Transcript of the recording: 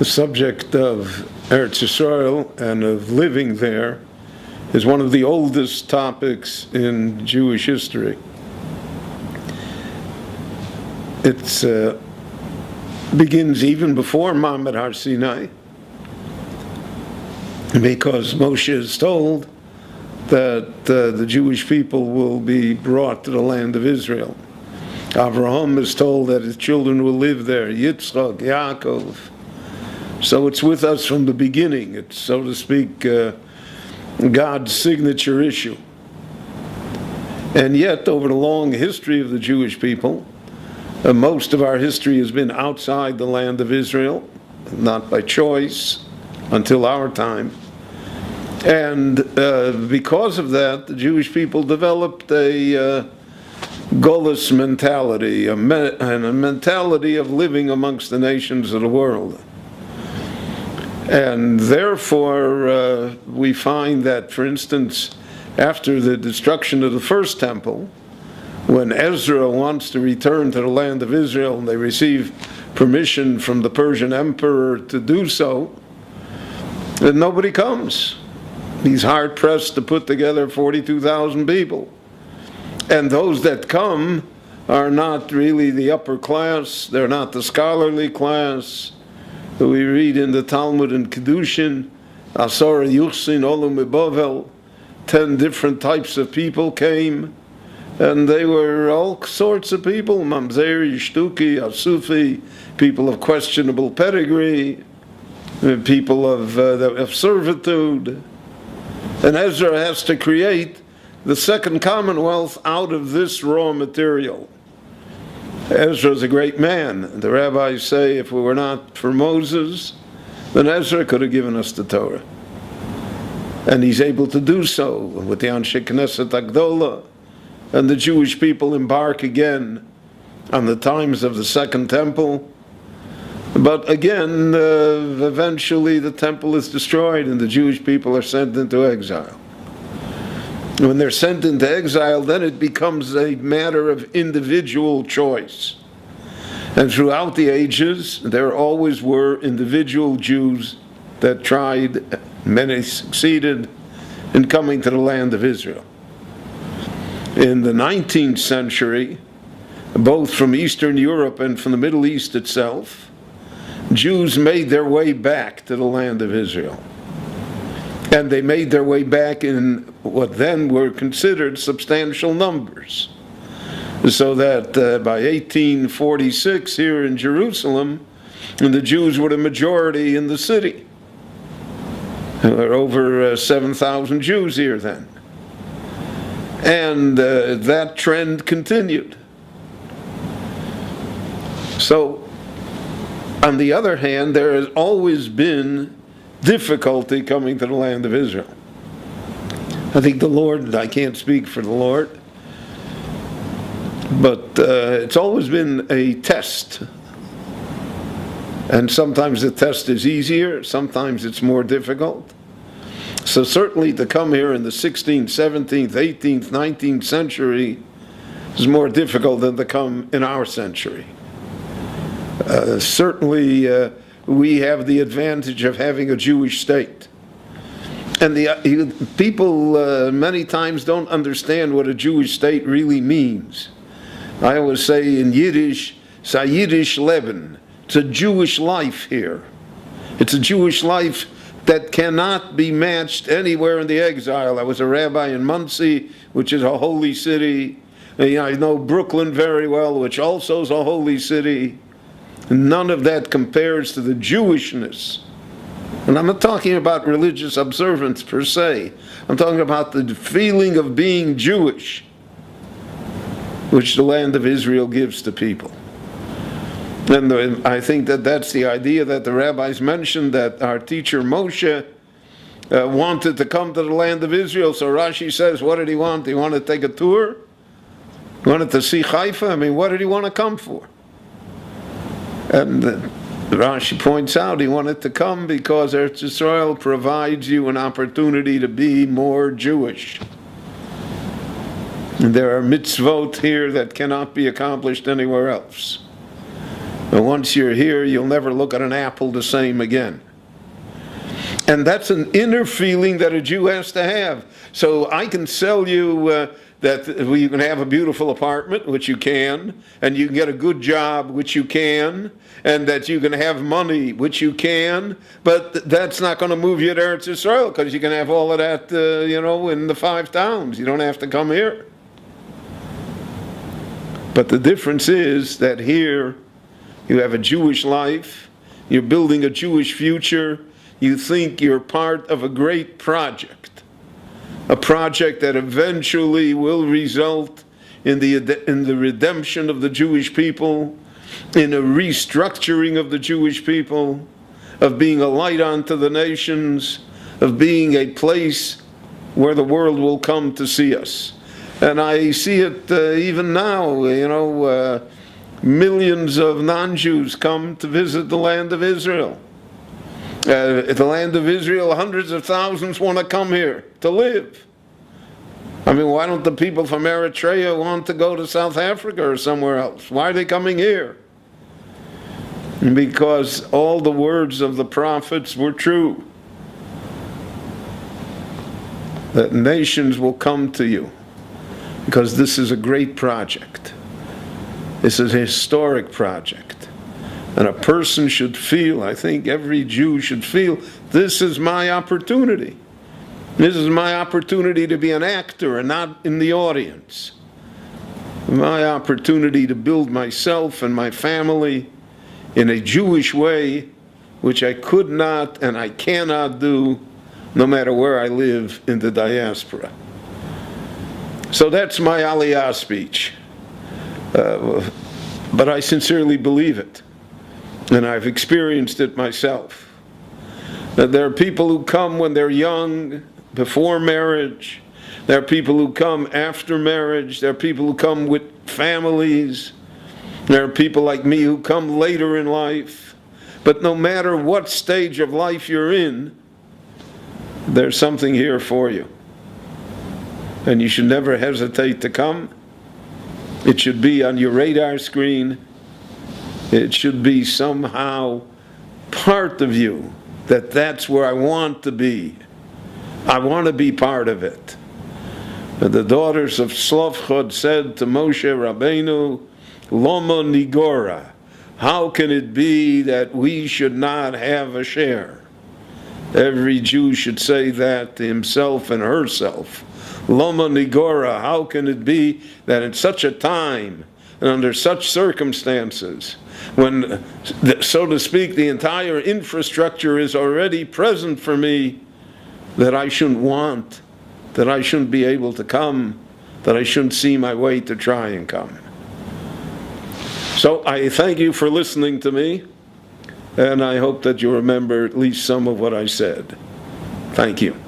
The subject of Eretz Yisrael and of living there is one of the oldest topics in Jewish history. It begins even before Ma'amad Har Sinai, because Moshe is told that the Jewish people will be brought to the land of Israel. Avraham is told that his children will live there, Yitzchak, Yaakov. So it's with us from the beginning. It's, so to speak, God's signature issue. And yet, over the long history of the Jewish people, most of our history has been outside the land of Israel, not by choice, until our time. And because of that, the Jewish people developed a Golas mentality, and a mentality of living amongst the nations of the world. And therefore, we find that, for instance, after the destruction of the first temple, when Ezra wants to return to the land of Israel and they receive permission from the Persian emperor to do so, then nobody comes. He's hard-pressed to put together 42,000 people. And those that come are not really the upper class, they're not the scholarly class. We read in the Talmud and Kedushin, Asara Yuchsin Olum Bavel, 10 different types of people came, and they were all sorts of people, Mamzeri, Shtuki, Asufi, people of questionable pedigree, people of servitude. And Ezra has to create the second commonwealth out of this raw material. Ezra is a great man. The rabbis say if we were not for Moses, then Ezra could have given us the Torah. And he's able to do so with the Anshe Knesset Agdola. And the Jewish people embark again on the times of the Second Temple. But again, eventually the temple is destroyed and the Jewish people are sent into exile. When they're sent into exile, then it becomes a matter of individual choice. And throughout the ages, there always were individual Jews that tried, many succeeded, in coming to the land of Israel. In the 19th century, both from Eastern Europe and from the Middle East itself, Jews made their way back to the land of Israel. And they made their way back in what then were considered substantial numbers. So that by 1846 here in Jerusalem, the Jews were the majority in the city. There were over 7,000 Jews here then. And that trend continued. So, on the other hand, there has always been difficulty coming to the land of Israel. I think the Lord, I can't speak for the Lord, but it's always been a test. And sometimes the test is easier, sometimes it's more difficult. So certainly to come here in the 16th, 17th, 18th, 19th century is more difficult than to come in our century. Certainly we have the advantage of having a Jewish state. And the people many times don't understand what a Jewish state really means. I always say in Yiddish, it's a Yiddish Leben. It's a Jewish life here. It's a Jewish life that cannot be matched anywhere in the exile. I was a rabbi in Monsey, which is a holy city. I know Brooklyn very well, which also is a holy city. None of that compares to the Jewishness. And I'm not talking about religious observance per se. I'm talking about the feeling of being Jewish, which the land of Israel gives to people. And I think that that's the idea that the rabbis mentioned, that our teacher Moshe wanted to come to the land of Israel. So Rashi says, what did he want? He wanted to take a tour? He wanted to see Haifa? I mean, what did he want to come for? And Rashi points out he wanted to come because Eretz Yisrael provides you an opportunity to be more Jewish. And there are mitzvot here that cannot be accomplished anywhere else. And once you're here, you'll never look at an apple the same again. And that's an inner feeling that a Jew has to have. So I can sell you that you can have a beautiful apartment, which you can, and you can get a good job, which you can, and that you can have money, which you can, but that's not going to move you to Eretz Yisrael, because you can have all of that, in the 5 towns. You don't have to come here. But the difference is that here you have a Jewish life, you're building a Jewish future, you think you're part of a great project, a project that eventually will result in the redemption of the Jewish people, in a restructuring of the Jewish people, of being a light unto the nations, of being a place where the world will come to see us. And I see it even now, millions of non-Jews come to visit the land of Israel. The land of Israel, hundreds of thousands want to come here to live. I mean, why don't the people from Eritrea want to go to South Africa or somewhere else? Why are they coming here? Because all the words of the prophets were true. That nations will come to you, because this is a great project. This is a historic project. And a person should feel, I think every Jew should feel, this is my opportunity. This is my opportunity to be an actor and not in the audience. My opportunity to build myself and my family in a Jewish way, which I could not and I cannot do no matter where I live in the diaspora. So that's my Aliyah speech. But I sincerely believe it. And I've experienced it myself. That there are people who come when they're young, before marriage. There are people who come after marriage. There are people who come with families. There are people like me who come later in life. But no matter what stage of life you're in, there's something here for you. And you should never hesitate to come. It should be on your radar screen. It should be somehow part of you, that that's where I want to be. I want to be part of it. And the daughters of Slavchod said to Moshe Rabbeinu, Loma Nigora, how can it be that we should not have a share? Every Jew should say that to himself and herself. Loma Nigora, how can it be that in such a time and under such circumstances, when, so to speak, the entire infrastructure is already present for me, that I shouldn't want, that I shouldn't be able to come, that I shouldn't see my way to try and come. So I thank you for listening to me, and I hope that you remember at least some of what I said. Thank you.